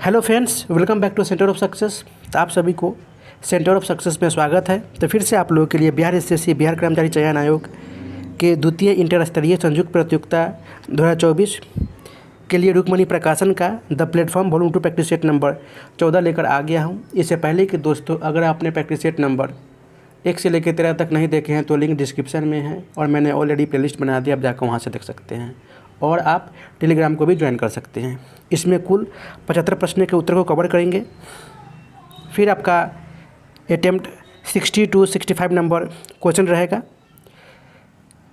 Hello friends, welcome back to centre of success. तो आप सभी को सेंटर ऑफ सक्सेस में स्वागत है। तो फिर से आप लोगों के लिए बिहार एसएससी बिहार कर्मचारी चयन आयोग के द्वितीय इंटर स्तरीय संयुक्त प्रतियोगिता 2024 के लिए रुक्मणी प्रकाशन का the platform volume 2 practice set number 14 लेकर आ गया हूं। इससे पहले कि दोस्तों, अगर आपने प्रैक्टिस सेट नंबर 1 से लेकर 13 तक नहीं देखे हैं तो लिंक डिस्क्रिप्शन में है और मैंने ऑलरेडी प्लेलिस्ट बना दी, आप जाकर वहाँ से देख सकते हैं और आप टेलीग्राम को भी ज्वाइन कर सकते हैं। इसमें कुल 75 प्रश्न के उत्तर को कवर करेंगे। फिर आपका अटेम्प्ट 60 to 65 नंबर क्वेश्चन रहेगा,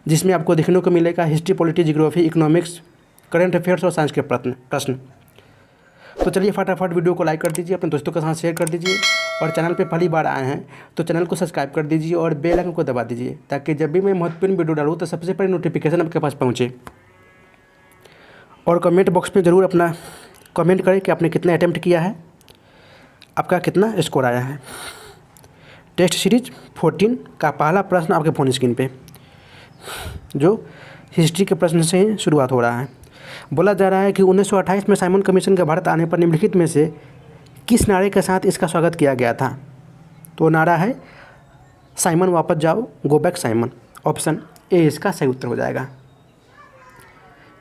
जिसमें आपको देखने को मिलेगा history, polity, geography, economics, current affairs और साइंस के प्रश्न। तो चलिए फटाफट वीडियो को लाइक कर दीजिए, अपने दोस्तों के साथ शेयर कर दीजिए और चैनल पे पहली बार आए हैं तो चैनल को सब्सक्राइब कर दीजिए और बेल आइकन को दबा दीजिए, ताकि जब भी मैं महत्वपूर्ण वीडियो डालूँ तो सबसे पहले नोटिफिकेशन आपके पास पहुँचे। और कमेंट बॉक्स में ज़रूर अपना कमेंट करें कि आपने कितना अटेम्प्ट किया है, आपका कितना स्कोर आया है। टेस्ट सीरीज 14 का पहला प्रश्न आपके फ़ोन स्क्रीन पे, जो हिस्ट्री के प्रश्न से ही शुरुआत हो रहा है। बोला जा रहा है कि 1928 में साइमन कमीशन के भारत आने पर निम्नलिखित में से किस नारे के साथ इसका स्वागत किया गया था? तो नारा है साइमन वापस जाओ, go back Simon. Option A इसका सही उत्तर हो जाएगा।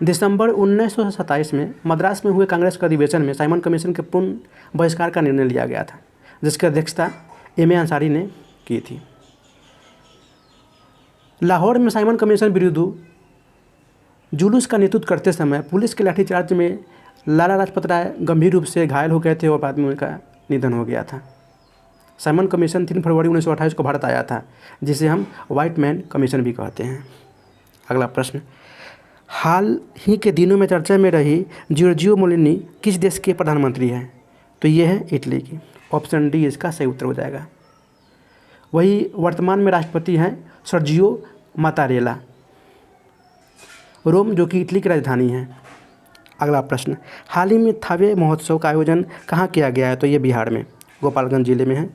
दिसंबर 1927 में मद्रास में हुए कांग्रेस के अधिवेशन में साइमन कमीशन के पूर्ण बहिष्कार का निर्णय लिया गया था, जिसकी अध्यक्षता एम.ए. अंसारी ने की थी। लाहौर में साइमन कमीशन विरुद्ध जुलूस का नेतृत्व करते समय पुलिस के लाठीचार्ज में लाला लाजपत राय गंभीर रूप से घायल हो गए थे और बाद में उनका निधन हो गया था। साइमन कमीशन 3 फरवरी 1928 को भारत आया था, जिसे हम व्हाइट मैन कमीशन भी कहते हैं। अगला प्रश्न, हाल ही के दिनों में चर्चा में रही जॉर्जियो मेलोनी किस देश के प्रधानमंत्री हैं? तो ये है इटली की। ऑप्शन डी इसका सही उत्तर हो जाएगा। वही वर्तमान में राष्ट्रपति हैं सर्जियो मातारेला, रोम जो कि इटली की राजधानी है। अगला प्रश्न, हाल ही में थावे महोत्सव का आयोजन कहाँ किया गया है? तो ये बिहार में गोपालगंज जिले में है।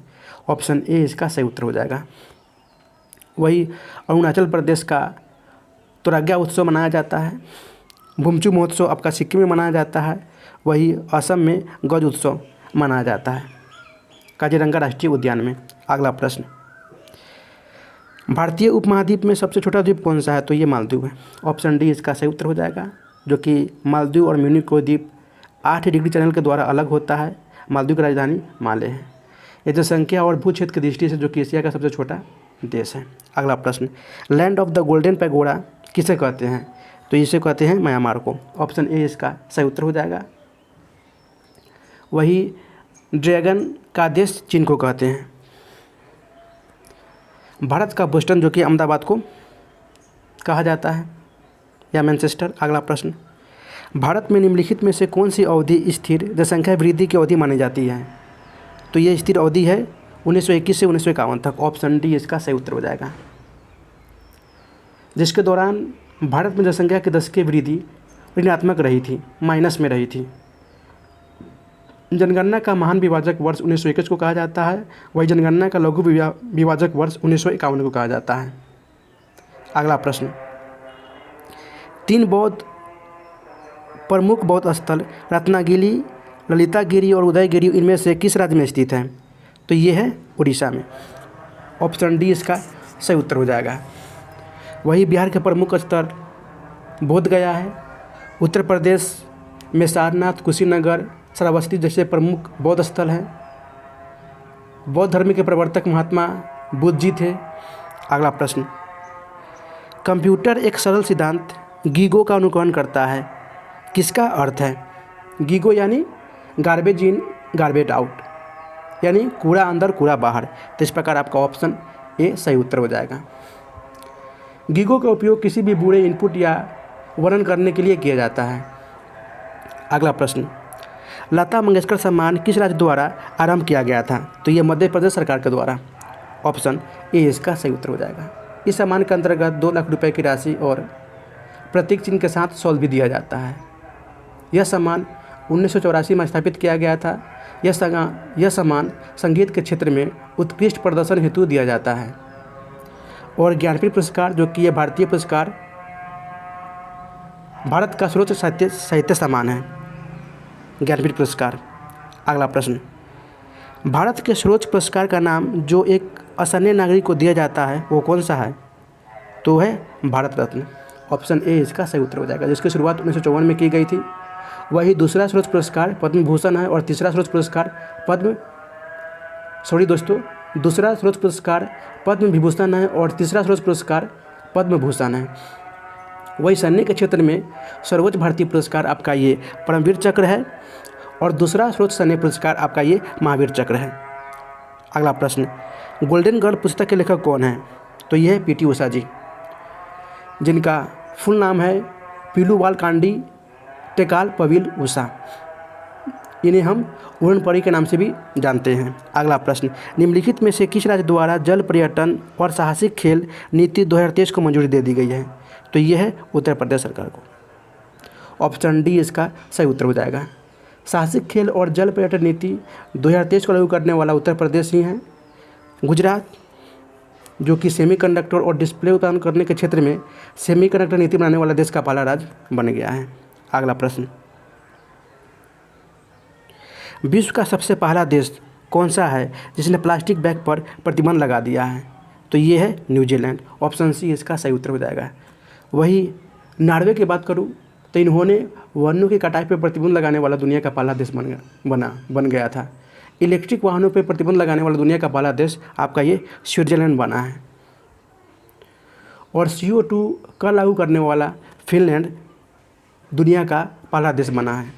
ऑप्शन ए इसका सही उत्तर हो जाएगा। वही अरुणाचल प्रदेश का तोराग्या उत्सव मनाया जाता है। बुमचू महोत्सव आपका सिक्किम में मनाया जाता है। वही असम में गज उत्सव मनाया जाता है काजीरंगा राष्ट्रीय उद्यान में। अगला प्रश्न, भारतीय उपमहाद्वीप में सबसे छोटा द्वीप कौन सा है? तो ये मालदीव है। ऑप्शन डी इसका सही उत्तर हो जाएगा, जो कि मालदीव और म्यूनिको द्वीप 8 डिग्री चैनल के द्वारा अलग होता है। मालदीव की राजधानी माले है। ये जनसंख्या और भू क्षेत्र की दृष्टि से जो कि एशिया का सबसे छोटा देश है। अगला प्रश्न, land of the golden pagoda किसे कहते हैं? तो इसे कहते हैं म्यांमार को। ऑप्शन ए इसका सही उत्तर हो जाएगा। वही ड्रैगन का देश चीन को कहते हैं। भारत का बोस्टन जो कि अहमदाबाद को कहा जाता है, या मैनचेस्टर। अगला प्रश्न, भारत में निम्नलिखित में से कौन सी अवधि स्थिर जनसंख्या वृद्धि की अवधि मानी जाती है? तो ये स्थिर अवधि है 1921 से 1951 तक। ऑप्शन डी इसका सही उत्तर हो जाएगा, जिसके दौरान भारत में जनसंख्या की दशकीय वृद्धि ऋणात्मक रही थी, माइनस में रही थी। जनगणना का महान विभाजक वर्ष 1921 को कहा जाता है। वही जनगणना का लघु विभाजक वर्ष 1951 को कहा जाता है। अगला प्रश्न, 3 प्रमुख बौद्ध स्थल रत्नागिरी, ललितागिरी और उदयगिरी इनमें से किस राज्य में स्थित है? तो ये है उड़ीसा में। ऑप्शन डी इसका सही उत्तर हो जाएगा। वही बिहार के प्रमुख स्थल बोध गया है। उत्तर प्रदेश में सारनाथ, कुशीनगर, श्रावस्ती जैसे प्रमुख बौद्ध स्थल हैं। बौद्ध धर्म के प्रवर्तक महात्मा बुद्ध जी थे। अगला प्रश्न, कंप्यूटर एक सरल सिद्धांत गीगो का अनुकरण करता है, किसका अर्थ है? गीगो यानी गार्बेज इन गार्बेज आउट, यानी कूड़ा अंदर कूड़ा बाहर। तो इस प्रकार आपका ऑप्शन ए सही उत्तर हो जाएगा। गीगो का उपयोग किसी भी बूढ़े इनपुट या वर्णन करने के लिए किया जाता है। अगला प्रश्न, लता मंगेशकर सम्मान किस राज्य द्वारा आरंभ किया गया था? तो ये मध्य प्रदेश सरकार के द्वारा। ऑप्शन ए इसका सही उत्तर हो जाएगा। इस सम्मान के अंतर्गत 2 लाख रुपए की राशि और प्रतीक चिन्ह के साथ शॉल भी दिया जाता है। यह सम्मान 1984 में स्थापित किया गया था। यह सम्मान संगीत के क्षेत्र में उत्कृष्ट प्रदर्शन हेतु दिया जाता है। और ज्ञानपीठ पुरस्कार जो कि यह भारतीय पुरस्कार भारत का सर्वोच्च साहित्य सम्मान है, ज्ञानपीठ पुरस्कार। अगला प्रश्न, भारत के सर्वोच्च पुरस्कार का नाम जो एक असन्य नागरिक को दिया जाता है वो कौन सा है? तो है भारत रत्न। ऑप्शन ए इसका सही उत्तर हो जाएगा, जिसकी शुरुआत 1954 में की गई थी। वही दूसरा सर्वोच्च पुरस्कार पद्म भूषण है और तीसरा सर्वोच्च पुरस्कार दूसरा सर्वोच्च पुरस्कार पद्म विभूषण है और तीसरा सर्वोच्च पुरस्कार पद्म भूषण है। वही सैन्य के क्षेत्र में सर्वोच्च भारतीय पुरस्कार आपका ये परमवीर चक्र है और दूसरा सर्वोच्च सैन्य पुरस्कार आपका ये महावीर चक्र है। अगला प्रश्न, गोल्डन गर्ल पुस्तक के लेखक कौन है? तो ये है पीटी उषा जी, जिनका फुल नाम है पीलूवाल कांडी टेकाल पविल उषा। इन्हें हम उड़न परी के नाम से भी जानते हैं। अगला प्रश्न, निम्नलिखित में से किस राज्य द्वारा जल पर्यटन और साहसिक खेल नीति 2023 को मंजूरी दे दी गई है? तो ये है उत्तर प्रदेश सरकार को। ऑप्शन डी इसका सही उत्तर हो जाएगा। साहसिक खेल और जल पर्यटन नीति 2023 को लागू करने वाला उत्तर प्रदेश ही है। गुजरात, जो कि सेमीकंडक्टर और डिस्प्ले उत्पादन करने के क्षेत्र में सेमीकंडक्टर नीति बनाने वाला देश का पहला राज्य बन गया है। अगला प्रश्न, विश्व का सबसे पहला देश कौन सा है जिसने प्लास्टिक बैग पर प्रतिबंध लगा दिया है? तो ये है न्यूजीलैंड। ऑप्शन सी इसका सही उत्तर हो जाएगा। वही नॉर्वे की बात करूँ तो इन्होंने वनों की कटाई पर प्रतिबंध लगाने वाला दुनिया का पहला देश बन गया था। इलेक्ट्रिक वाहनों पर प्रतिबंध लगाने वाला दुनिया का पहला देश आपका ये स्विट्जरलैंड बना है। और CO2 का लागू करने वाला फिनलैंड दुनिया का पहला देश बना है।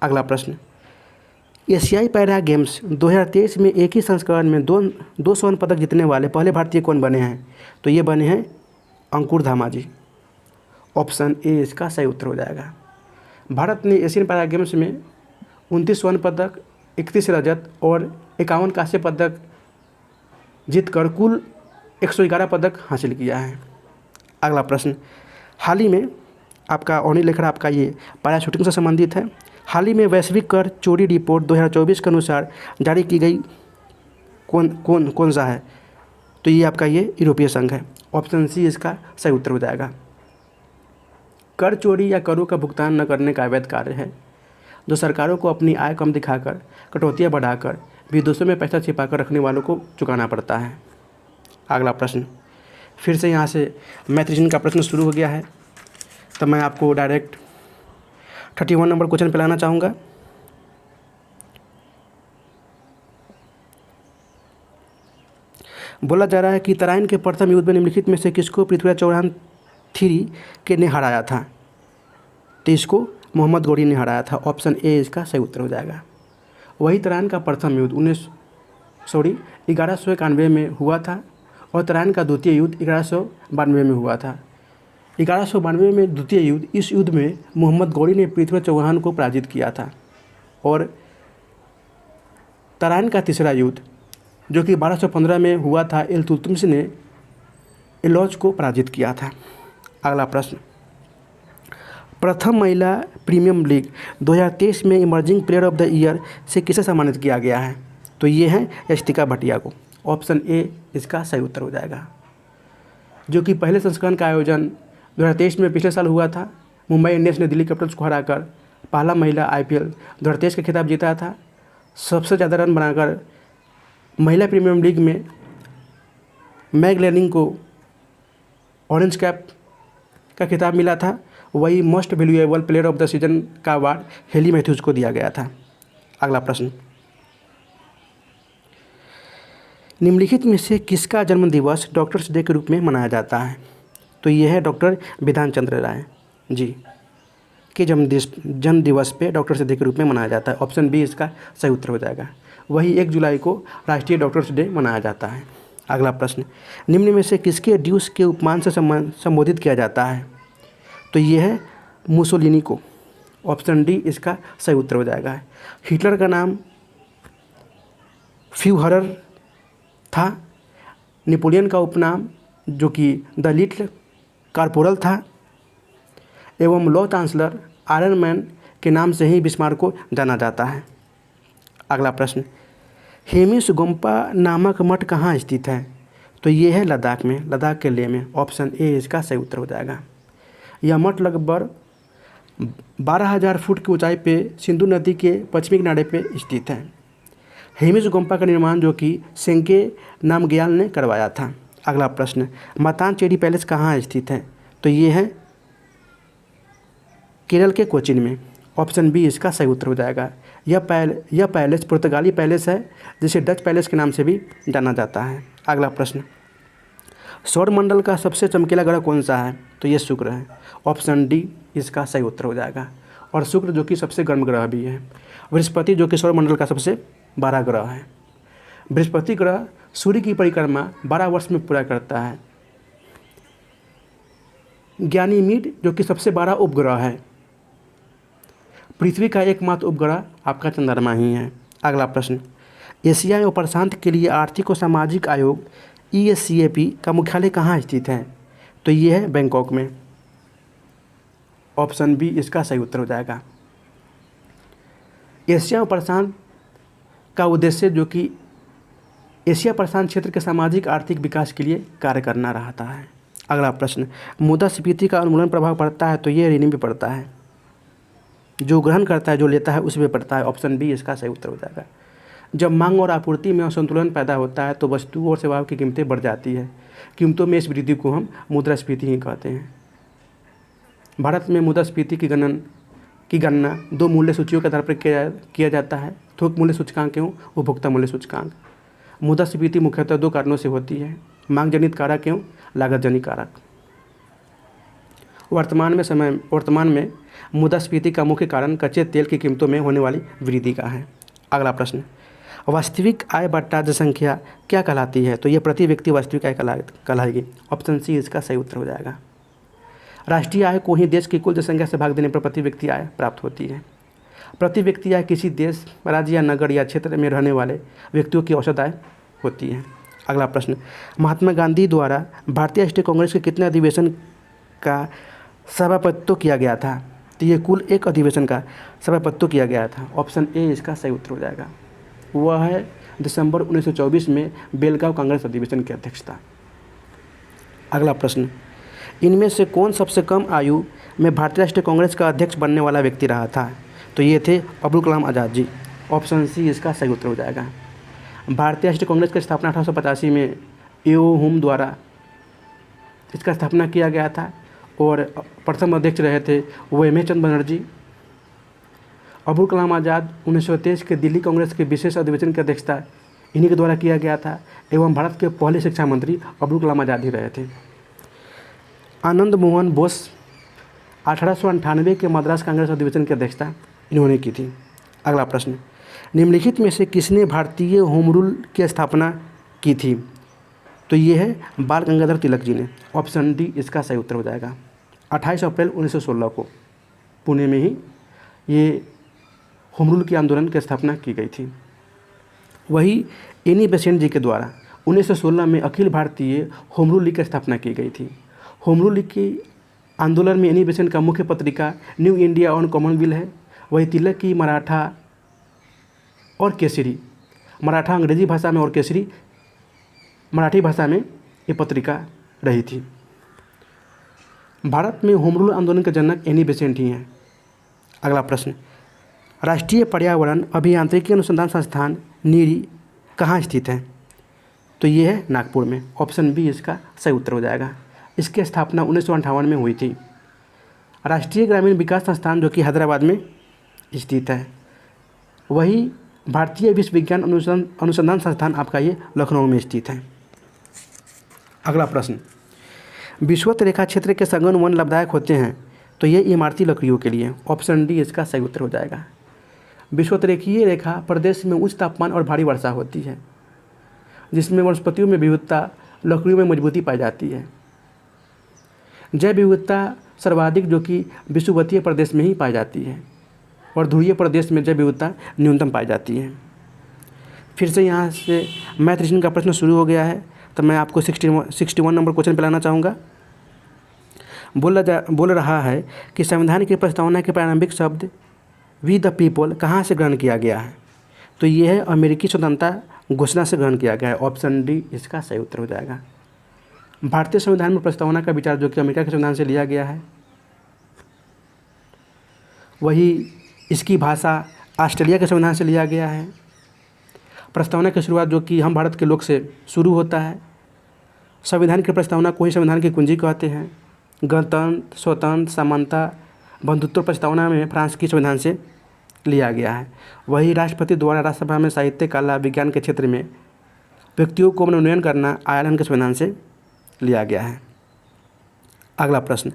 अगला प्रश्न, एशियाई पैरा गेम्स 2023 में एक ही संस्करण में दो स्वर्ण पदक जीतने वाले पहले भारतीय कौन बने हैं? तो ये बने हैं अंकुर धामा जी। ऑप्शन ए इसका सही उत्तर हो जाएगा। भारत ने एशियन पैरा गेम्स में 29 स्वर्ण पदक, 31 रजत और 51 कांस्य पदक जीतकर कुल 111 पदक हासिल किया है। अगला प्रश्न, हाल ही में आपका ऑनी लेखर आपका ये पैरा शूटिंग से संबंधित है। हाल ही में वैश्विक कर चोरी रिपोर्ट 2024 के अनुसार जारी की गई कौन सा है? तो ये आपका ये यूरोपीय संघ है। ऑप्शन सी इसका सही उत्तर हो जाएगा। कर चोरी या करों का भुगतान न करने का अवैध कार्य है जो सरकारों को अपनी आय कम दिखाकर, कटौतियाँ बढ़ाकर, विदेशों में पैसा छिपाकर रखने वालों को चुकाना पड़ता है। अगला प्रश्न, फिर से यहाँ से मैथ रीजनिंग का प्रश्न शुरू हो गया है, तो मैं आपको डायरेक्ट 31 नंबर क्वेश्चन पे लाना चाहूँगा। बोला जा रहा है कि तराइन के प्रथम युद्ध में निम्नलिखित में से किसको पृथ्वीराज चौहान III ने हराया था? तो इसको मोहम्मद गौरी ने हराया था। ऑप्शन ए इसका सही उत्तर हो जाएगा। वही तराइन का प्रथम युद्ध 1191 में हुआ था और तराइन का द्वितीय युद्ध 1192 में हुआ था। 1192 में द्वितीय युद्ध, इस युद्ध में मोहम्मद गौरी ने पृथ्वीराज चौहान को पराजित किया था। और तराइन का तीसरा युद्ध जो कि 1215 में हुआ था, इल्तुतमिश ने इलौज को पराजित किया था। अगला प्रश्न, प्रथम महिला प्रीमियम लीग 2023 में emerging player of the year से किसे सम्मानित किया गया है? तो ये है यशिका भटिया को। ऑप्शन ए इसका सही उत्तर हो जाएगा। जो कि पहले संस्करण का आयोजन 2023 में पिछले साल हुआ था। मुंबई इंडियंस ने दिल्ली कैपिटल्स को हराकर पहला महिला IPL 2023 का खिताब जीता था। सबसे ज़्यादा रन बनाकर महिला प्रीमियम लीग में मैग लैनिंग को ऑरेंज कैप का खिताब मिला था। वही most valuable player of the season का अवार्ड हेली मैथ्यूज को दिया गया था। अगला प्रश्न, निम्नलिखित में से किसका जन्मदिवस डॉक्टर्स डे के रूप में मनाया जाता है? तो ये है डॉक्टर बिधान चंद्र राय जी के जन्म दिवस पे डॉक्टर्स डे के रूप में मनाया जाता है। ऑप्शन बी इसका सही उत्तर हो जाएगा। वही 1 जुलाई को राष्ट्रीय डॉक्टर्स डे मनाया जाता है। अगला प्रश्न, निम्न में से किसके ड्यूस के उपमान से संबोधित किया जाता है? तो ये है मुसोलिनी को। ऑप्शन डी इसका सही उत्तर हो जाएगा। हिटलर का नाम फ्यूहरर था। नेपोलियन का उपनाम जो कि द लिटिल कॉर्पोरल था एवं लॉ चांसलर आयरन मैन के नाम से ही बिस्मार्क को जाना जाता है। अगला प्रश्न, हेमिस गोम्पा नामक मठ कहाँ स्थित है? तो ये है लद्दाख में, लद्दाख के लेह में। ऑप्शन ए इसका सही उत्तर हो जाएगा। यह मठ लगभग 12,000 फुट की ऊंचाई पे सिंधु नदी के पश्चिमी किनारे पे स्थित है। हेमिस गोम्पा का निर्माण जो कि सेंके नामग्याल ने करवाया था। अगला प्रश्न, मतानचेरी पैलेस कहाँ स्थित है? तो ये है केरल के कोचीन में। ऑप्शन बी इसका सही उत्तर हो जाएगा। यह पैलेस पुर्तगाली पैलेस है, जिसे डच पैलेस के नाम से भी जाना जाता है। अगला प्रश्न, सौरमंडल का सबसे चमकीला ग्रह कौन सा है? तो ये शुक्र है। ऑप्शन डी इसका सही उत्तर हो जाएगा। और शुक्र जो कि सबसे गर्म ग्रह भी है। बृहस्पति जो कि सौरमंडल का सबसे बड़ा ग्रह है। बृहस्पति ग्रह सूर्य की परिक्रमा 12 वर्ष में पूरा करता है। गैनीमीड जो कि सबसे बड़ा उपग्रह है। पृथ्वी का एकमात्र उपग्रह आपका चंद्रमा ही है। अगला प्रश्न, एशिया एवं प्रशांत के लिए आर्थिक और सामाजिक आयोग ESCAP का मुख्यालय कहाँ स्थित है? तो ये है बैंकॉक में। ऑप्शन बी इसका सही उत्तर हो जाएगा। एशिया और प्रशांत का उद्देश्य जो कि एशिया प्रशांत क्षेत्र के सामाजिक आर्थिक विकास के लिए कार्य करना रहता है। अगला प्रश्न, मुद्रास्फीति का उन्मूलन प्रभाव पड़ता है? तो ये ऋणी पे पड़ता है। जो ग्रहण करता है, जो लेता है, उस पर पड़ता है। ऑप्शन बी इसका सही उत्तर हो जाएगा। जब मांग और आपूर्ति में असंतुलन पैदा होता है तो वस्तुओं और सेवाओं की कीमतें बढ़ जाती है। कीमतों में इस वृद्धि को हम मुद्रास्फीति ही कहते हैं। भारत में मुद्रास्फीति की गणना 2 मूल्य सूचियों के आधार पर किया जाता है, थोक मूल्य सूचकांक एवं उपभोक्ता मूल्य सूचकांक। मुद्रास्फीति मुख्यतः 2 कारणों से होती है, मांग जनित कारक एवं लागत जनित कारक। वर्तमान में मुद्रास्फीति का मुख्य कारण कच्चे तेल की कीमतों में होने वाली वृद्धि का है। अगला प्रश्न, वास्तविक आय बट्टा जनसंख्या क्या कहलाती है? तो यह प्रति व्यक्ति वास्तविक आय कहलाएगी। ऑप्शन सी इसका सही उत्तर हो जाएगा। राष्ट्रीय आय को ही देश की कुल जनसंख्या से भाग देने पर प्रति व्यक्ति आय प्राप्त होती है। प्रति व्यक्ति आय किसी देश, राज्य या नगर या क्षेत्र में रहने वाले व्यक्तियों की औसत आय होती है। अगला प्रश्न, महात्मा गांधी द्वारा भारतीय राष्ट्रीय कांग्रेस के कितने अधिवेशन का सभापतित्व किया गया था? तो ये कुल 1 अधिवेशन का सभापतित्व किया गया था। ऑप्शन ए इसका सही उत्तर हो जाएगा। वह है दिसंबर 1924 में बेलगांव कांग्रेस अधिवेशन की अध्यक्षता। अगला प्रश्न, इनमें से कौन सबसे कम आयु में भारतीय राष्ट्रीय कांग्रेस का अध्यक्ष बनने वाला व्यक्ति रहा था? तो ये थे अब्दुल कलाम आज़ाद जी। ऑप्शन सी इसका सही उत्तर हो जाएगा। भारतीय राष्ट्रीय कांग्रेस की स्थापना 1885 में एओ हुम द्वारा इसका स्थापना किया गया था और प्रथम अध्यक्ष रहे थे वो हेमचंद बनर्जी। अब्दुल कलाम आज़ाद 1923 के दिल्ली कांग्रेस के विशेष अधिवेशन की अध्यक्षता इन्हीं के द्वारा किया गया था एवं भारत के पहले शिक्षा मंत्री अब्दुल कलाम आज़ाद ही रहे थे। आनंद मोहन बोस 1898 के मद्रास कांग्रेस अधिवेशन की अध्यक्षता इन्होंने की थी। अगला प्रश्न, निम्नलिखित में से किसने भारतीय होम रूल की स्थापना की थी? तो ये है बाल गंगाधर तिलक जी ने। ऑप्शन डी इसका सही उत्तर हो जाएगा। 28 अप्रैल 1916 को पुणे में ही ये होम रूल के आंदोलन की स्थापना की गई थी। वही एनी बेसेंट जी के द्वारा 1916 में Akhil Bharatiya home rule league की स्थापना की गई थी। होम रूल लीग के आंदोलन में एनी बेसेंट का मुख्य पत्रिका न्यू इंडिया ऑन कॉमनवेल्थ है। वही तिलक की मराठा और केसरी, मराठा अंग्रेजी भाषा में और केसरी मराठी भाषा में ये पत्रिका रही थी। भारत में होम रूल आंदोलन के जनक एनी बेसेंट ही हैं। अगला प्रश्न, राष्ट्रीय पर्यावरण अभियांत्रिकी अनुसंधान संस्थान नीरी कहाँ स्थित है? तो ये है नागपुर में। ऑप्शन बी इसका सही उत्तर हो जाएगा। इसकी स्थापना 1958 में हुई थी। राष्ट्रीय ग्रामीण विकास संस्थान जो कि हैदराबाद में स्थित है। वही भारतीय विश्व विज्ञान अनुसंधान संस्थान आपका ये लखनऊ में स्थित है। अगला प्रश्न, विषुवत रेखा क्षेत्र के सघन वन लाभदायक होते हैं? तो ये इमारती लकड़ियों के लिए। ऑप्शन डी इसका सही उत्तर हो जाएगा। विषुवत रेखीय रेखा प्रदेश में उच्च तापमान और भारी वर्षा होती है, जिसमें वनस्पतियों में विविधता, लकड़ियों में मजबूती पाई जाती है। जैव विविधता सर्वाधिक जो कि विषुवतीय प्रदेश में ही पाई जाती है और ध्रुवीय प्रदेश में जैव विविधता न्यूनतम पाई जाती है। फिर से यहाँ से मैथ रीजनिंग का प्रश्न शुरू हो गया है, तो मैं आपको 61 नंबर क्वेश्चन पे लाना चाहूँगा। बोल रहा है कि संविधान की प्रस्तावना के प्रारंभिक शब्द वी द पीपल कहाँ से ग्रहण किया गया है? तो ये है अमेरिकी स्वतंत्रता घोषणा से ग्रहण किया गया है। ऑप्शन डी इसका सही उत्तर हो जाएगा। भारतीय संविधान में प्रस्तावना का विचार जो कि अमेरिका के संविधान से लिया गया है। वही इसकी भाषा ऑस्ट्रेलिया के संविधान से लिया गया है। प्रस्तावना की शुरुआत जो कि हम भारत के लोक से शुरू होता है। संविधान की प्रस्तावना को ही संविधान की कुंजी कहते हैं। गणतंत्र, स्वतंत्र, समानता, बंधुत्व प्रस्तावना में फ्रांस की संविधान से लिया गया है। वही राष्ट्रपति द्वारा राज्यसभा में साहित्य, कला, विज्ञान के क्षेत्र में व्यक्तियों को मनोनयन करना आयरलैंड के संविधान से लिया गया है। अगला प्रश्न,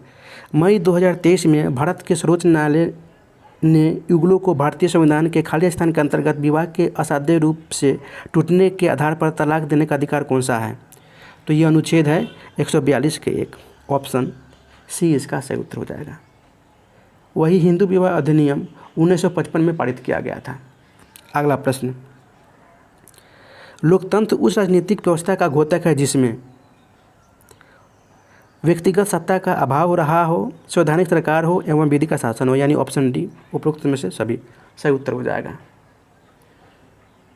मई 2023 में भारत के सर्वोच्च न्यायालय ने युगलों को भारतीय संविधान के खाली स्थान के अंतर्गत विवाह के असाध्य रूप से टूटने के आधार पर तलाक देने का अधिकार कौन सा है? तो ये अनुच्छेद है 142 के 1, ऑप्शन सी इसका सही उत्तर हो जाएगा। वही हिंदू विवाह अधिनियम 1955 में पारित किया गया था। अगला प्रश्न, लोकतंत्र उस राजनीतिक व्यवस्था का घोतक है जिसमें व्यक्तिगत सत्ता का अभाव रहा हो, संवैधानिक सरकार हो एवं विधि का शासन हो, यानी ऑप्शन डी उपरोक्त में से सभी सही उत्तर हो जाएगा।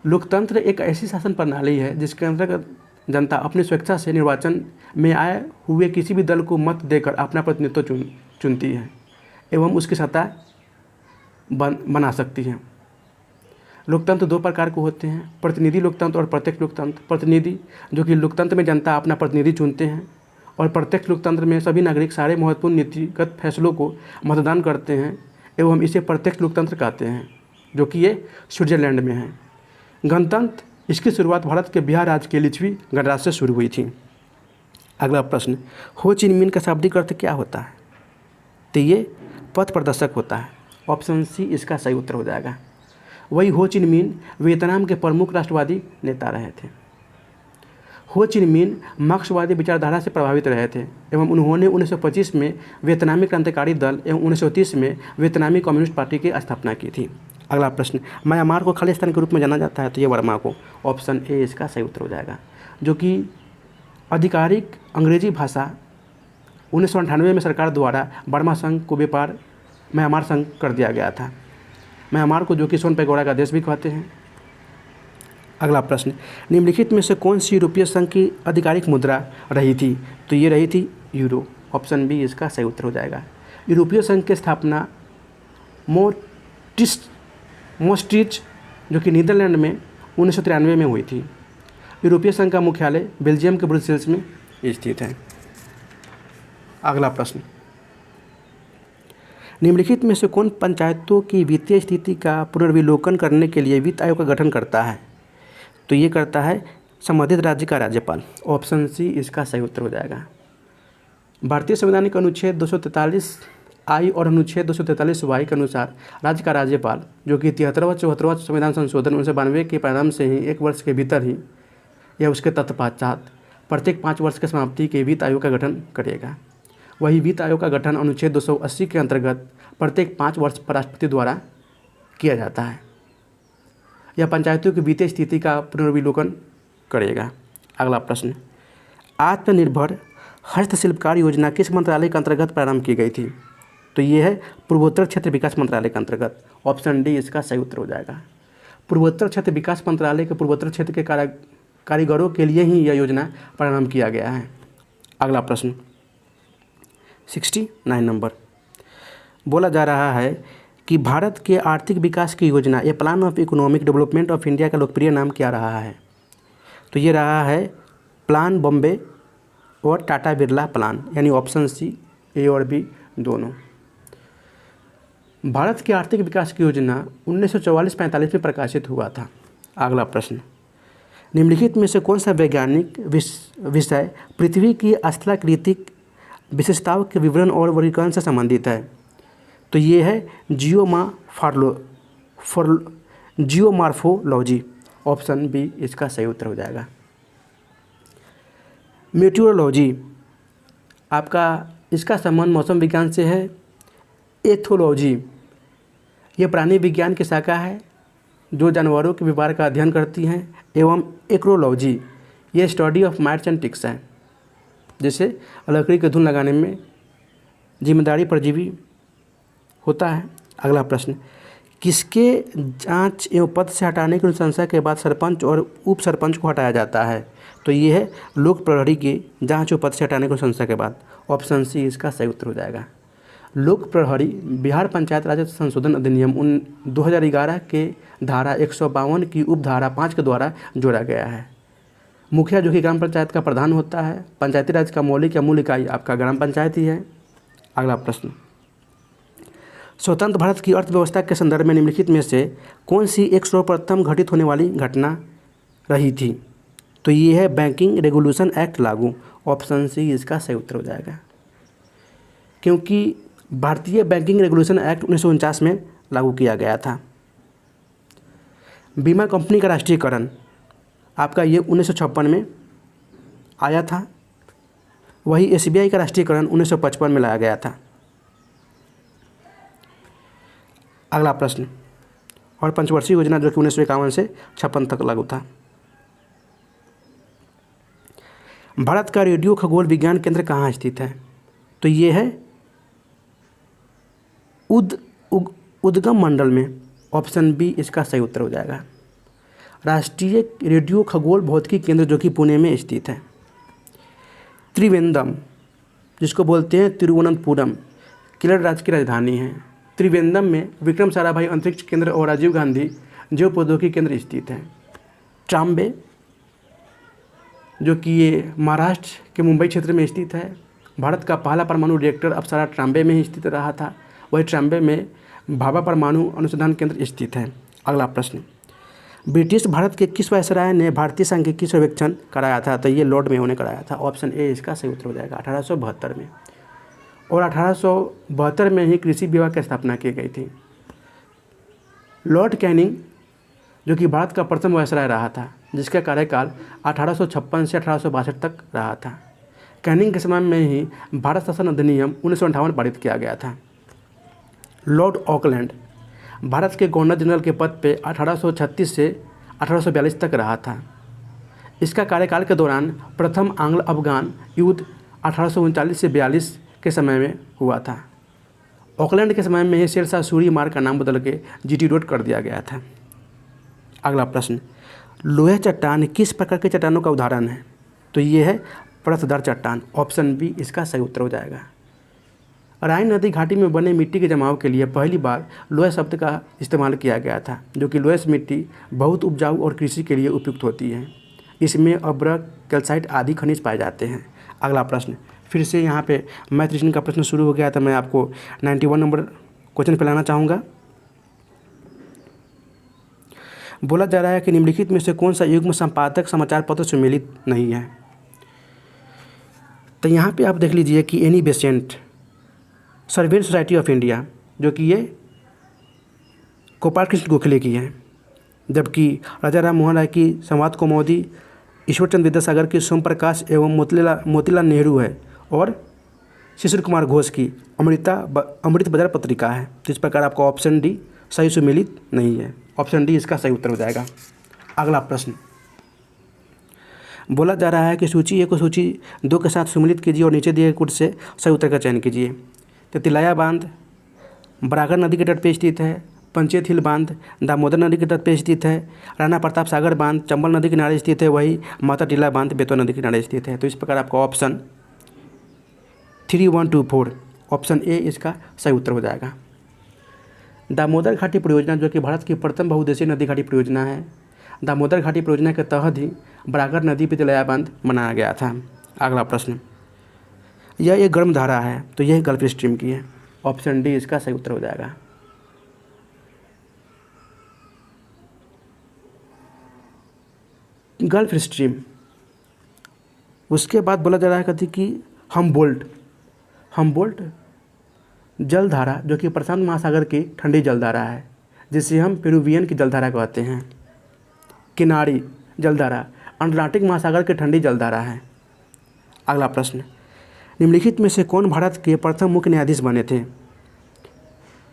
लोकतंत्र एक ऐसी शासन प्रणाली है जिसके अंतर्गत जनता अपनी स्वेच्छा से निर्वाचन में आए हुए किसी भी दल को मत देकर अपना प्रतिनिधित्व चुनती है एवं उसकी सत्ता बना सकती है। लोकतंत्र दो प्रकार के होते हैं, प्रतिनिधि लोकतंत्र और प्रत्यक्ष लोकतंत्र। प्रतिनिधि जो कि लोकतंत्र में जनता अपना प्रतिनिधि चुनते हैं और प्रत्यक्ष लोकतंत्र में सभी नागरिक सारे महत्वपूर्ण नीतिगत फैसलों को मतदान करते हैं एवं इसे प्रत्यक्ष लोकतंत्र कहते हैं, जो कि ये स्विट्जरलैंड में है। गणतंत्र, इसकी शुरुआत भारत के बिहार राज्य के लिच्छवी गणराज्य से शुरू हुई थी। अगला प्रश्न, हो चिन मिन का शाब्दिक अर्थ क्या होता है? तो ये पथ प्रदर्शक होता है। ऑप्शन सी इसका सही उत्तर हो जाएगा। वही हो चिन मिन वियतनाम के प्रमुख राष्ट्रवादी नेता रहे थे। हो चिन मिन मार्क्सवादी विचारधारा से प्रभावित रहे थे एवं उन्होंने 1925 में वियतनामी क्रांतिकारी दल एवं 1930 में वियतनामी कम्युनिस्ट पार्टी की स्थापना की थी। अगला प्रश्न, म्यांमार को खालिस्तान के रूप में जाना जाता है, तो ये बर्मा को, ऑप्शन ए इसका सही उत्तर हो जाएगा। जो कि आधिकारिक अंग्रेजी भाषा 1998 में सरकार द्वारा बर्मा संघ को व्यापार म्यांमार संघ कर दिया गया था। म्यांमार को जो कि सोन पैगोडा का देश भी कहते हैं। अगला प्रश्न, निम्नलिखित में से कौन सी यूरोपीय संघ की आधिकारिक मुद्रा रही थी? तो ये रही थी यूरो, ऑप्शन बी इसका सही उत्तर हो जाएगा। यूरोपीय संघ की स्थापना मोस्ट्रिच जो कि नीदरलैंड में 1993 में हुई थी। यूरोपीय संघ का मुख्यालय बेल्जियम के ब्रुसेल्स में स्थित है। अगला प्रश्न, निम्नलिखित में से कौन पंचायतों की वित्तीय स्थिति का पुनर्विलोकन करने के लिए वित्त आयोग का गठन करता है? तो ये करता है संबंधित राज्य का राज्यपाल, ऑप्शन सी इसका सही उत्तर हो जाएगा। भारतीय संविधान के अनुच्छेद 243 आई और अनुच्छेद 243 वाई के अनुसार राज्य का राज्यपाल जो कि 73वां 74वां संविधान संशोधन 1992 के परिणाम से ही 1 वर्ष के भीतर ही या उसके तत्पश्चात प्रत्येक 5 वर्ष की समाप्ति के वित्त आयोग का गठन करेगा। वही वित्त आयोग का गठन अनुच्छेद 280 के अंतर्गत प्रत्येक 5 वर्ष पर राष्ट्रपति द्वारा किया जाता है। यह पंचायतों की वित्तीय स्थिति का पुनर्विलोकन करेगा। अगला प्रश्न, आत्मनिर्भर हस्तशिल्पकार योजना किस मंत्रालय के अंतर्गत प्रारंभ की गई थी? तो ये है पूर्वोत्तर क्षेत्र विकास मंत्रालय के अंतर्गत, ऑप्शन डी इसका सही उत्तर हो जाएगा। पूर्वोत्तर क्षेत्र विकास मंत्रालय के पूर्वोत्तर क्षेत्र के कारीगरों के लिए ही यह योजना प्रारंभ किया गया है। अगला प्रश्न 69 नंबर, बोला जा रहा है कि भारत के आर्थिक विकास की योजना a plan of economic development of India का लोकप्रिय नाम क्या रहा है? तो ये रहा है प्लान बॉम्बे और टाटा बिरला प्लान, यानी ऑप्शन सी ए और बी दोनों। भारत की आर्थिक विकास की योजना 1944-45 में प्रकाशित हुआ था। अगला प्रश्न, निम्नलिखित में से कौन सा वैज्ञानिक विषय पृथ्वी की स्थलाकृतिक विशेषताओं के विवरण और वर्गीकरण से संबंधित है? तो ये है जियोमॉर्फोलॉजी, ऑप्शन बी इसका सही उत्तर हो जाएगा। मेट्रोलॉजी, आपका इसका संबंध मौसम विज्ञान से है। एथोलॉजी, ये प्राणी विज्ञान की शाखा है जो जानवरों के व्यवहार का अध्ययन करती हैं। एवं एक्रोलॉजी, ये study of mites and ticks है, जैसे लकड़ी के धुन लगाने में जिम्मेदारी परजीवी होता है। अगला प्रश्न, किसके जांच एवं पद से हटाने की अनुशंसा के बाद सरपंच और उप सरपंच को हटाया जाता है? तो ये है लोक प्रहरी की जांच और पद से हटाने की अनुशंसा के बाद, ऑप्शन सी इसका सही उत्तर हो जाएगा। लोक प्रहरी बिहार पंचायत राज संशोधन अधिनियम 2011 के धारा 152 की उपधारा 5 के द्वारा जोड़ा गया है। मुखिया जो कि ग्राम पंचायत का प्रधान होता है। पंचायती राज का मौलिक या मूल इकाई आपका ग्राम पंचायत ही है। अगला प्रश्न, स्वतंत्र भारत की अर्थव्यवस्था के संदर्भ में निम्नलिखित में से कौन सी एक सर्वप्रथम घटित होने वाली घटना रही थी? तो ये है बैंकिंग रेगुलेशन एक्ट लागू। ऑप्शन सी इसका सही उत्तर हो जाएगा, क्योंकि भारतीय बैंकिंग रेगुलेशन एक्ट 1949 में लागू किया गया था। बीमा कंपनी का राष्ट्रीयकरण आपका ये 1956 में आया था। वही SBI का राष्ट्रीयकरण 1955 में लाया गया था। अगला प्रश्न, और पंचवर्षीय योजना जो कि 1951 से 56 तक लागू था। भारत का रेडियो खगोल विज्ञान केंद्र कहाँ स्थित है? तो ये है उद्गम मंडल में। ऑप्शन बी इसका सही उत्तर हो जाएगा। राष्ट्रीय रेडियो खगोल भौतिकी केंद्र जो कि पुणे में स्थित है। त्रिवेंद्रम जिसको बोलते हैं तिरुवनंतपुरम, केरल राज्य की राजधानी है। त्रिवेंद्रम में विक्रम साराभाई अंतरिक्ष केंद्र और राजीव गांधी जैव प्रौद्योगिकी केंद्र स्थित है। ट्राम्बे जो कि ये महाराष्ट्र के मुंबई क्षेत्र में स्थित है। भारत का पहला परमाणु रिएक्टर अप्सरा ट्राम्बे में ही स्थित रहा था। वही ट्राम्बे में भाभा परमाणु अनुसंधान केंद्र स्थित है। अगला प्रश्न, ब्रिटिश भारत के किस वायसराय ने भारतीय सांख्यिकी सर्वेक्षण कराया था? तो ये लॉर्ड मेयो ने कराया था। ऑप्शन ए इसका सही उत्तर हो जाएगा 1872 में। और 1872 में ही कृषि विभाग की स्थापना की गई थी। लॉर्ड कैनिंग जो कि भारत का प्रथम वायसराय रहा था, जिसका कार्यकाल 1856 से 1862 तक रहा था। कैनिंग के समय में ही भारत शासन अधिनियम 1958 पारित किया गया था। लॉर्ड ऑकलैंड भारत के गवर्नर जनरल के पद पे 1836 से 1842 तक रहा था। इसका कार्यकाल के दौरान प्रथम आंग्ल अफगान युद्ध 1839 से 42 के समय में हुआ था। ऑकलैंड के समय में ही शेरशाह सूरी मार्ग का नाम बदल के GT रोड कर दिया गया था। अगला प्रश्न, लोहे चट्टान किस प्रकार के चट्टानों का उदाहरण है? तो ये है परतदार चट्टान। ऑप्शन बी इसका सही उत्तर हो जाएगा। राइन नदी घाटी में बने मिट्टी के जमाव के लिए पहली बार लोहे शब्द का इस्तेमाल किया गया था, जो कि लोहेस मिट्टी बहुत उपजाऊ और कृषि के लिए उपयुक्त होती है। इसमें अब्रक, कैल्साइट आदि खनिज पाए जाते हैं। अगला प्रश्न, फिर से यहाँ पे मैथ रीजनिंग का प्रश्न शुरू हो गया था। मैं आपको 91 नंबर क्वेश्चन पे लाना चाहूँगा। बोला जा रहा है कि निम्नलिखित में से कौन सा युग्म संपादक समाचार पत्र सम्मिलित नहीं है? तो यहाँ पे आप देख लीजिए कि Annie Besant servant society of India जो कि ये गोपाल कृष्ण गोखले की है, जबकि राजा राम मोहन राय की संवाद कौमुदी ईश्वर चंद्र विद्यासागर की सोम प्रकाश एवं मोतीलाल नेहरू है, और शिशिर कुमार घोष की अमृत बाजार पत्रिका है। तो इस प्रकार आपका ऑप्शन डी सही सुमेलित नहीं है। ऑप्शन डी इसका सही उत्तर हो जाएगा। अगला प्रश्न, बोला जा रहा है कि सूची 1 को सूची 2 के साथ सुमेलित कीजिए और नीचे दिए कुछ से सही उत्तर का चयन कीजिए। तो तिलाया बांध बरागर नदी के तट पर स्थित है। पंचेत हिल बांध दामोदर नदी के तट पर स्थित है। राणा प्रताप सागर बांध चंबल नदी के किनारे स्थित है। वही माता टीला बांध बेतवा नदी के किनारे स्थित है। तो इस प्रकार आपका ऑप्शन 3124 ऑप्शन ए इसका सही उत्तर हो जाएगा। दामोदर घाटी परियोजना जो कि भारत की प्रथम बहुउद्देशीय नदी घाटी परियोजना है। दामोदर घाटी परियोजना के तहत ही बरागर नदी पर तिलाया बांध बनाया गया था। अगला प्रश्न, यह एक गर्म धारा है, तो यह गल्फ स्ट्रीम की है। ऑप्शन डी इसका सही उत्तर हो जाएगा। Gulf stream. उसके बाद बोला जा रहा है कहती कि हमबोल्ट जलधारा जो कि प्रशांत महासागर की ठंडी जलधारा है, जिसे हम पेरुवियन की जलधारा कहते हैं। किनारी जलधारा अटलांटिक महासागर की ठंडी जलधारा है। अगला प्रश्न, निम्नलिखित में से कौन भारत के प्रथम मुख्य न्यायाधीश बने थे?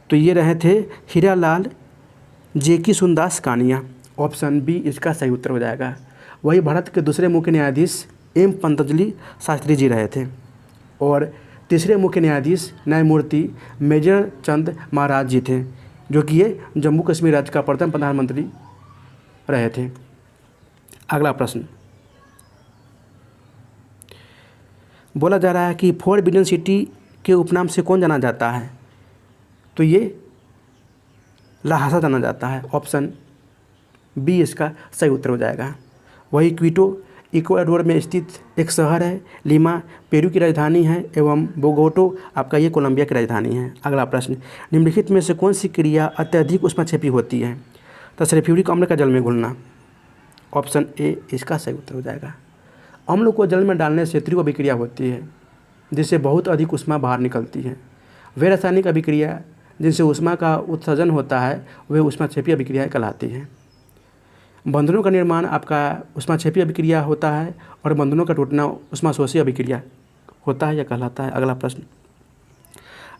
तो ये रहे थे हीरालाल जेकी सुंदास कानिया। ऑप्शन बी इसका सही उत्तर हो जाएगा। वही भारत के दूसरे मुख्य न्यायाधीश एम पतंजलि शास्त्री जी रहे थे, और तीसरे मुख्य न्यायाधीश न्यायमूर्ति मेजर चंद महाराज जी थे, जो कि ये जम्मू कश्मीर राज्य का प्रथम प्रधानमंत्री रहे थे। अगला प्रश्न, बोला जा रहा है कि 4 बिलियन सिटी के उपनाम से कौन जाना जाता है? तो ये लहासा जाना जाता है। ऑप्शन बी इसका सही उत्तर हो जाएगा। वही क्विटो इक्वाडोर में स्थित एक शहर है। लीमा पेरू की राजधानी है एवं बोगोटो आपका ये कोलंबिया की राजधानी है। अगला प्रश्न, निम्नलिखित में से कौन सी क्रिया अत्यधिक ऊष्माक्षेपी होती है? तो सल्फ्यूरिक अम्ल का जल में घुलना। ऑप्शन ए इसका सही उत्तर हो जाएगा। अम्ल को जल में डालने से तीव्र अभिक्रिया होती है जिससे बहुत अधिक ऊष्मा बाहर निकलती है। वे रासायनिक अभिक्रिया जिनसे ऊष्मा का उत्सर्जन होता है वे ऊष्माक्षेपी अभिक्रियाएं कहलाती हैं। बंधनों का निर्माण आपका ऊष्माक्षेपी अभिक्रिया होता है और बंधनों का टूटना ऊष्माशोषी अभिक्रिया होता है या कहलाता है। अगला प्रश्न,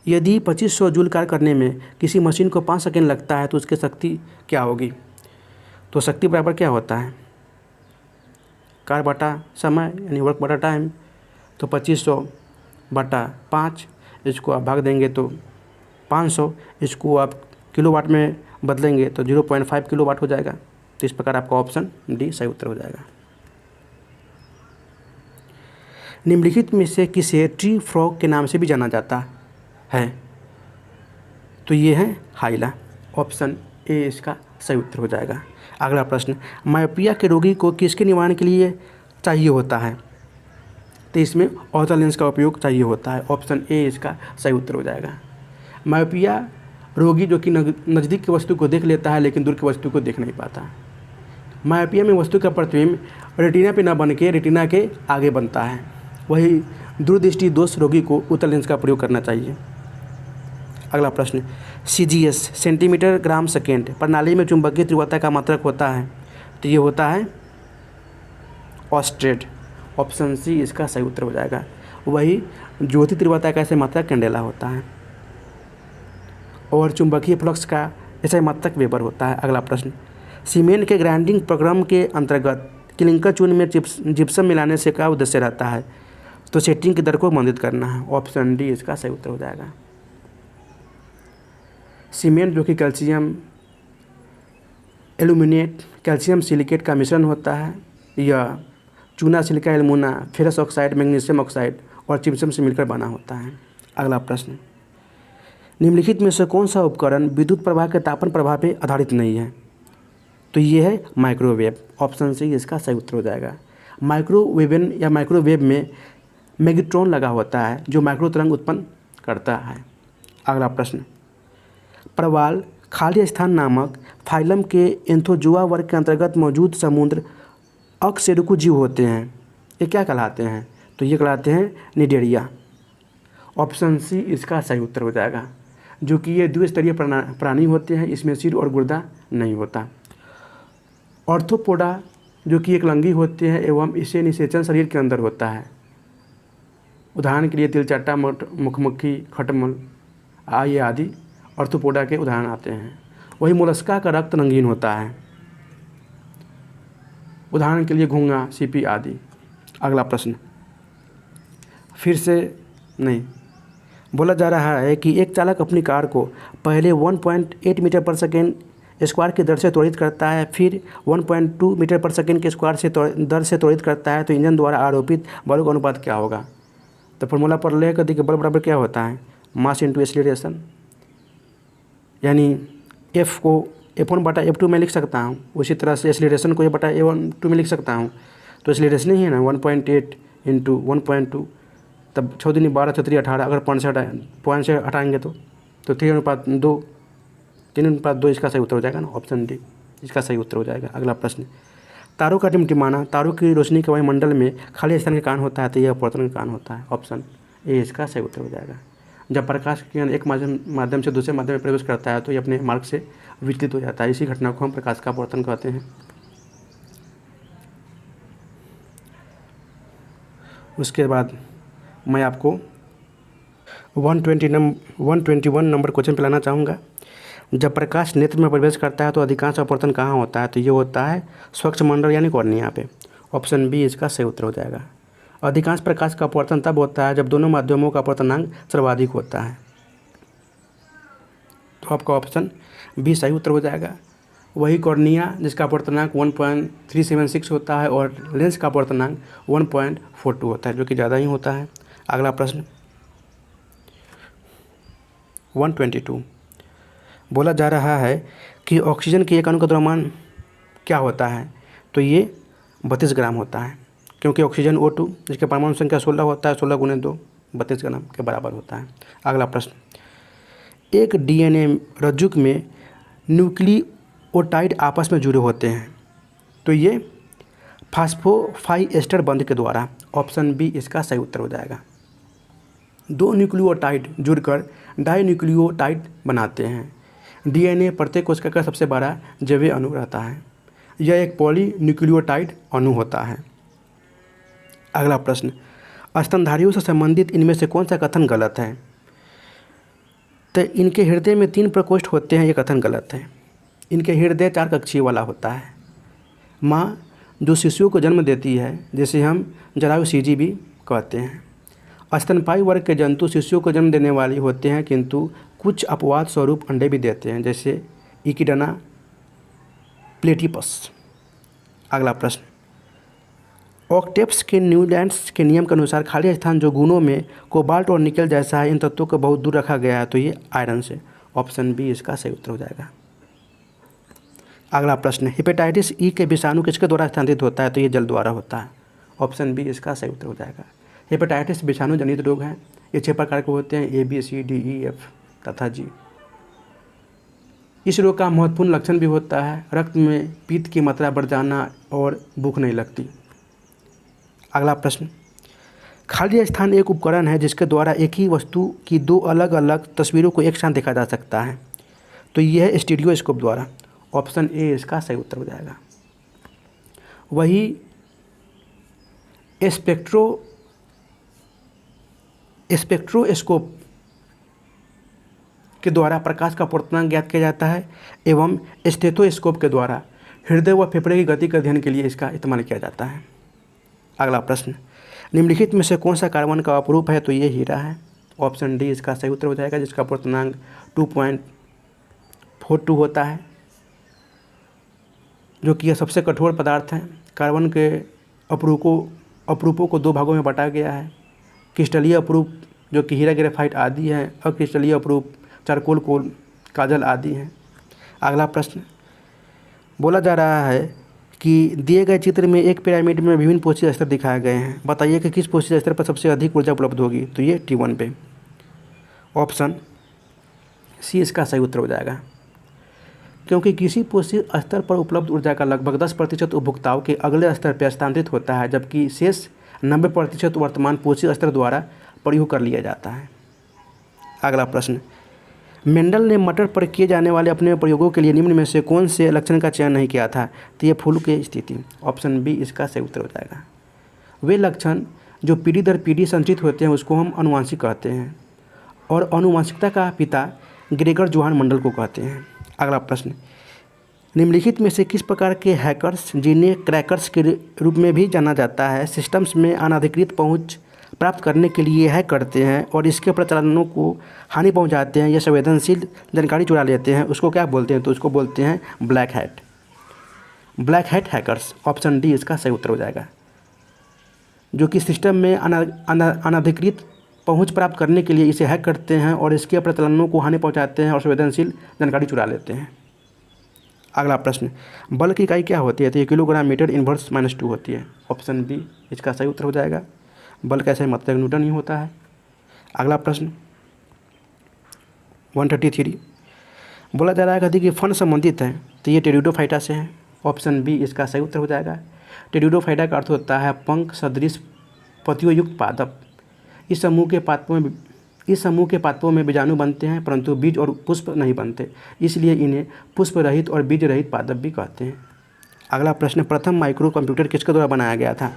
यदि 2500 जूल कार्य करने में किसी मशीन को 5 सेकेंड लगता है तो उसकी शक्ति क्या होगी? तो शक्ति बराबर क्या होता है? कार्य बटा समय यानी वर्क बटा टाइम। तो 2500 बटा 5, इसको आप भाग देंगे तो 500, इसको आप किलोवाट में बदलेंगे तो 0.5 किलोवाट हो जाएगा। तो इस प्रकार आपका ऑप्शन डी सही उत्तर हो जाएगा। निम्नलिखित में से किसे ट्री फ्रॉग के नाम से भी जाना जाता है? तो ये है हाइला। ऑप्शन ए इसका सही उत्तर हो जाएगा। अगला प्रश्न, मायोपिया के रोगी को किसके निवारण के लिए चाहिए होता है? तो इसमें ऑर्थो लेंस का उपयोग चाहिए होता है। ऑप्शन ए इसका सही उत्तर हो जाएगा। मायोपिया रोगी जो कि नज़दीक की वस्तु को देख लेता है लेकिन दूर की वस्तु को देख नहीं पाता। मायोपिया में वस्तु का प्रतिबिंब रेटिना पे न बन के रेटिना के आगे बनता है। वही दूरदृष्टि दोष रोगी को उत्तल लेंस का प्रयोग करना चाहिए। अगला प्रश्न, CGS सेंटीमीटर ग्राम सेकेंड प्रणाली में चुंबकीय तीव्रता का मात्रक होता है? तो ये होता है ऑस्टेड। ऑप्शन सी इसका सही उत्तर हो जाएगा। वही ज्योति तीव्रता का ऐसे मात्रक कैंडेला होता है और चुंबकीय फ्लक्स का ऐसा मात्रक वेबर होता है। अगला प्रश्न, सीमेंट के ग्राइंडिंग प्रोग्राम के अंतर्गत क्लिंकर चून में जिप्सम मिलाने से क्या उद्देश्य रहता है? तो सेटिंग की दर को मंदित करना है। ऑप्शन डी इसका सही उत्तर हो जाएगा। सीमेंट जो कि कैल्शियम एल्यूमिनेट कैल्शियम सिलिकेट का मिश्रण होता है। यह चूना, silica, alumina, ferrous oxide, magnesium oxide और जिप्सम से मिलकर बना होता है। अगला प्रश्न, निम्नलिखित में से कौन सा उपकरण विद्युत प्रवाह के तापन प्रवाह पर आधारित नहीं है? तो ये है माइक्रोवेव। ऑप्शन सी इसका सही उत्तर हो जाएगा। माइक्रोवेवन या माइक्रोवेव में मैग्नेट्रॉन लगा होता है जो माइक्रो तरंग उत्पन्न करता है। अगला प्रश्न, प्रवाल खाली स्थान नामक फाइलम के एंथोजोआ वर्ग के अंतर्गत मौजूद समुद्र अकशेरुकी जीव होते हैं। ये क्या कहलाते हैं? तो ये कहलाते हैं निडेरिया। ऑप्शन सी इसका सही उत्तर हो जाएगा। जो कि ये द्विस्तरीय प्राणी होते हैं, इसमें सिर और गुर्दा नहीं होता। ऑर्थोपोडा जो कि एक लंगी होते हैं एवं इसे निषेचन शरीर के अंदर होता है। उदाहरण के लिए तिलचट्टा, मुखमक्खी, खटमल ये आदि ऑर्थोपोडा के उदाहरण आते हैं। वही मोलस्का का रक्त रंगीन होता है। उदाहरण के लिए घोंघा, सीपी आदि। अगला प्रश्न, फिर से नहीं बोला जा रहा है कि एक चालक अपनी कार को पहले 1.8 मीटर पर सेकेंड स्क्वायर की दर से त्वरित करता है, फिर 1.2 मीटर पर सेकेंड के स्क्वायर से दर से त्वरित करता है, तो इंजन द्वारा आरोपित बल का अनुपात क्या होगा? तो फॉर्मूला पर ले कर देखिए, बल बराबर क्या होता है? Mass into acceleration. यानी F को F1 बटा F2 में लिख सकता हूँ, उसी तरह से एक्सीलरेशन को बटा A1 में लिख सकता हूँ। तो एक्सीलरेशन ही है ना 1.8 इंटू 1.2, तब 6 दूनी 12, 6 3 18। अगर पॉइंट से हटाएंगे तो 3:2, 3:2 इसका सही उत्तर हो जाएगा ना। ऑप्शन डी इसका सही उत्तर हो जाएगा। अगला प्रश्न, तारों का टिमटिमाना तारों की रोशनी के वायुमंडल में खाली स्थान के कारण होता है, तो यह अपवर्तन के कारण होता है। ऑप्शन ए इसका सही उत्तर हो जाएगा। जब प्रकाश किरण एक माध्यम से दूसरे माध्यम में प्रवेश करता है तो ये अपने मार्ग से विचलित हो जाता है। इसी घटना को हम प्रकाश का अपवर्तन कहते हैं। उसके बाद मैं आपको 121 नंबर क्वेश्चन पे लाना चाहूँगा। जब प्रकाश नेत्र में प्रवेश करता है तो अधिकांश अपवर्तन कहाँ होता है? तो ये होता है स्वच्छ मंडल यानी कॉर्निया पे। ऑप्शन बी इसका सही उत्तर हो जाएगा। अधिकांश प्रकाश का अपवर्तन तब होता है जब दोनों माध्यमों का अपवर्तनांक सर्वाधिक होता है। तो आपका ऑप्शन बी सही उत्तर हो जाएगा। वही कॉर्निया जिसका अपवर्तनांक 1.376 होता है और लेंस का अपवर्तनांक 1.42 होता है, जो कि ज़्यादा ही होता है। अगला प्रश्न, 122। बोला जा रहा है कि ऑक्सीजन के एक अणु का द्रव्यमान क्या होता है, तो ये 32 ग्राम होता है, क्योंकि ऑक्सीजन O2 जिसके परमाणु संख्या 16 होता है, 16 × 2 32 ग्राम के बराबर होता है। अगला प्रश्न, एक DNA रज्जुक में न्यूक्लियोटाइड आपस में जुड़े होते हैं, तो ये फास्फोफाइएस्टर बंध के द्वारा। ऑप्शन बी इसका सही उत्तर हो जाएगा। दो न्यूक्लियोटाइड जुड़कर डाइन्यूक्लियोटाइड बनाते हैं। DNA प्रत्येक कोशिका का सबसे बड़ा जैवीय अणु रहता है। यह एक पॉलीन्यूक्लियोटाइड अणु होता है। अगला प्रश्न, स्तनधारियों से संबंधित इनमें से कौन सा कथन गलत है? तो इनके हृदय में 3 प्रकोष्ठ होते हैं, ये कथन गलत है। इनके हृदय 4 कक्षीय वाला होता है। माँ जो शिशुओं को जन्म देती है, जिसे हम जरायु सीजी भी कहते हैं। स्तनपायी वर्ग के जंतु शिशुओं को जन्म देने वाली होते हैं, किंतु कुछ अपवाद स्वरूप अंडे भी देते हैं, जैसे इकिडना प्लेटिपस। अगला प्रश्न, ऑक्टेव्स के न्यूलैंड्स के नियम के अनुसार खाली स्थान जो गुणों में कोबाल्ट और निकल जैसा है, इन तत्वों को बहुत दूर रखा गया है, तो ये आयरन से। ऑप्शन बी इसका सही उत्तर हो जाएगा। अगला प्रश्न, हेपेटाइटिस ई के विषाणु किसके द्वारा स्थानांतरित होता है, तो ये जल द्वारा होता है। ऑप्शन बी इसका सही उत्तर हो जाएगा। हेपेटाइटिस विषाणु जनित रोग हैं। ये 6 प्रकार के होते हैं, A B C D E F तथा G। इस रोग का महत्वपूर्ण लक्षण भी होता है रक्त में पित्त की मात्रा बढ़ जाना और भूख नहीं लगती। अगला प्रश्न, खाली स्थान एक उपकरण है जिसके द्वारा एक ही वस्तु की 2 अलग अलग तस्वीरों को एक साथ देखा जा सकता है, तो यह है स्टीरियोस्कोप द्वारा। ऑप्शन ए इसका सही उत्तर हो जाएगा। वही स्पेक्ट्रोस्कोप के द्वारा प्रकाश का पूर्णांक ज्ञात किया जाता है, एवं स्टेथोस्कोप के द्वारा हृदय व फेफड़े की गति के अध्ययन के लिए इसका इस्तेमाल किया जाता है। अगला प्रश्न, निम्नलिखित में से कौन सा कार्बन का अपरूप है, तो ये हीरा है। ऑप्शन डी इसका सही उत्तर हो जाएगा, जिसका पूर्णांक 2.42 होता है, जो कि यह सबसे कठोर पदार्थ है। कार्बन के अपरूपों को 2 भागों में बांटा गया है। क्रिस्टलीय अपरूप जो कि हीरा ग्रेफाइट आदि है, अक्रिस्टलीय अपरूप चारकोल कोल काजल आदि हैं। अगला प्रश्न, बोला जा रहा है कि दिए गए चित्र में एक पिरामिड में विभिन्न पोषी स्तर दिखाए गए हैं। बताइए कि किस पोषी स्तर पर सबसे अधिक ऊर्जा उपलब्ध होगी, तो ये T1 पे। ऑप्शन सी इसका सही उत्तर हो जाएगा, क्योंकि किसी पोषी स्तर पर उपलब्ध ऊर्जा का लगभग 10% उपभोक्ताओं के अगले स्तर पर स्थानांतरित होता है, जबकि शेष 90% वर्तमान पोषी स्तर द्वारा प्रयोग कर लिया जाता है। अगला प्रश्न, मेंडल ने मटर पर किए जाने वाले अपने प्रयोगों के लिए निम्न में से कौन से लक्षण का चयन नहीं किया था, तो ये फूल की स्थिति। ऑप्शन बी इसका सही उत्तर हो जाएगा। वे लक्षण जो पीढ़ी दर पीढ़ी संचित होते हैं उसको हम आनुवंशिक कहते हैं, और आनुवंशिकता का पिता ग्रेगर जोहान मेंडल को कहते हैं। अगला प्रश्न, निम्नलिखित में से किस प्रकार के हैकर्स, जिन्हें क्रैकर्स के रूप में भी जाना जाता है, सिस्टम्स में अनधिकृत पहुँच प्राप्त करने के लिए हैक करते हैं और इसके प्रचालनों को हानि पहुंचाते हैं या संवेदनशील जानकारी चुरा लेते हैं, उसको क्या बोलते हैं, तो उसको बोलते हैं black hat hackers. Option D इसका सही उत्तर हो जाएगा, जो कि सिस्टम में अनधिकृत पहुंच प्राप्त करने के लिए इसे हैक करते हैं और इसके प्रचालनों को हानि पहुंचाते हैं और संवेदनशील जानकारी चुरा लेते हैं। अगला प्रश्न, बल की इकाई क्या होती है, तो ये किलोग्राम मीटर इनवर्स -2 होती है। ऑप्शन बी इसका सही उत्तर हो जाएगा। बल कैसे मतलब न्यूटन ही होता है। अगला प्रश्न 133, बोला जा रहा है कि फन संबंधित है, तो ये टेरिडोफाइटा से है। ऑप्शन बी इसका सही उत्तर हो जाएगा। टेरिडोफाइटा का अर्थ होता है पंख सदृश पतियों युक्त पादप। इस समूह के पादपों में बीजाणु बनते हैं, परंतु बीज और पुष्प नहीं बनते, इसलिए इन्हें पुष्प रहित और बीज रहित पादप भी कहते हैं। अगला प्रश्न, प्रथम माइक्रो कंप्यूटर किसके द्वारा बनाया गया था,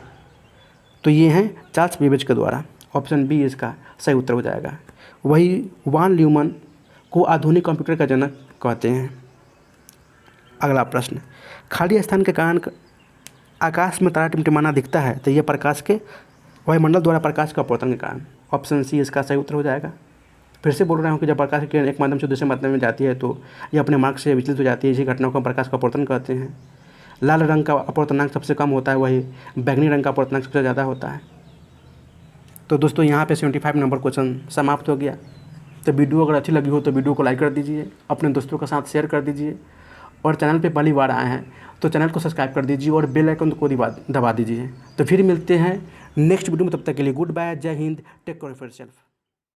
तो ये हैं चार्ल्स बेबेज के द्वारा। ऑप्शन बी इसका सही उत्तर हो जाएगा। वही वान न्यूमन को आधुनिक कंप्यूटर का जनक कहते हैं। अगला प्रश्न, खाली स्थान के कारण आकाश में तारा टिमटिमाना दिखता है, तो यह प्रकाश के वायुमंडल द्वारा प्रकाश का अपवर्तन के कारण। ऑप्शन सी इसका सही उत्तर हो जाएगा। फिर से बोल रहा हूँ कि जब प्रकाश की किरण एक माध्यम से दूसरे माध्यम में जाती है तो यह अपने मार्ग से विचलित हो जाती है। इसी घटना को हम प्रकाश का अपवर्तन कहते हैं। लाल रंग का अपवर्तनांक सबसे कम होता है, वही बैंगनी रंग का अपवर्तनांक सबसे ज़्यादा होता है। तो दोस्तों यहाँ पे 75 नंबर क्वेश्चन समाप्त हो गया। तो वीडियो अगर अच्छी लगी हो तो वीडियो को लाइक कर दीजिए, अपने दोस्तों के साथ शेयर कर दीजिए, और चैनल पे पहली बार आए हैं तो चैनल को सब्सक्राइब कर दीजिए और बेल आइकन को दबा दीजिए। तो फिर मिलते हैं नेक्स्ट वीडियो में, तब तक के लिए गुड बाय, जय हिंद, टेक केयर ऑफ योरसेल्फ।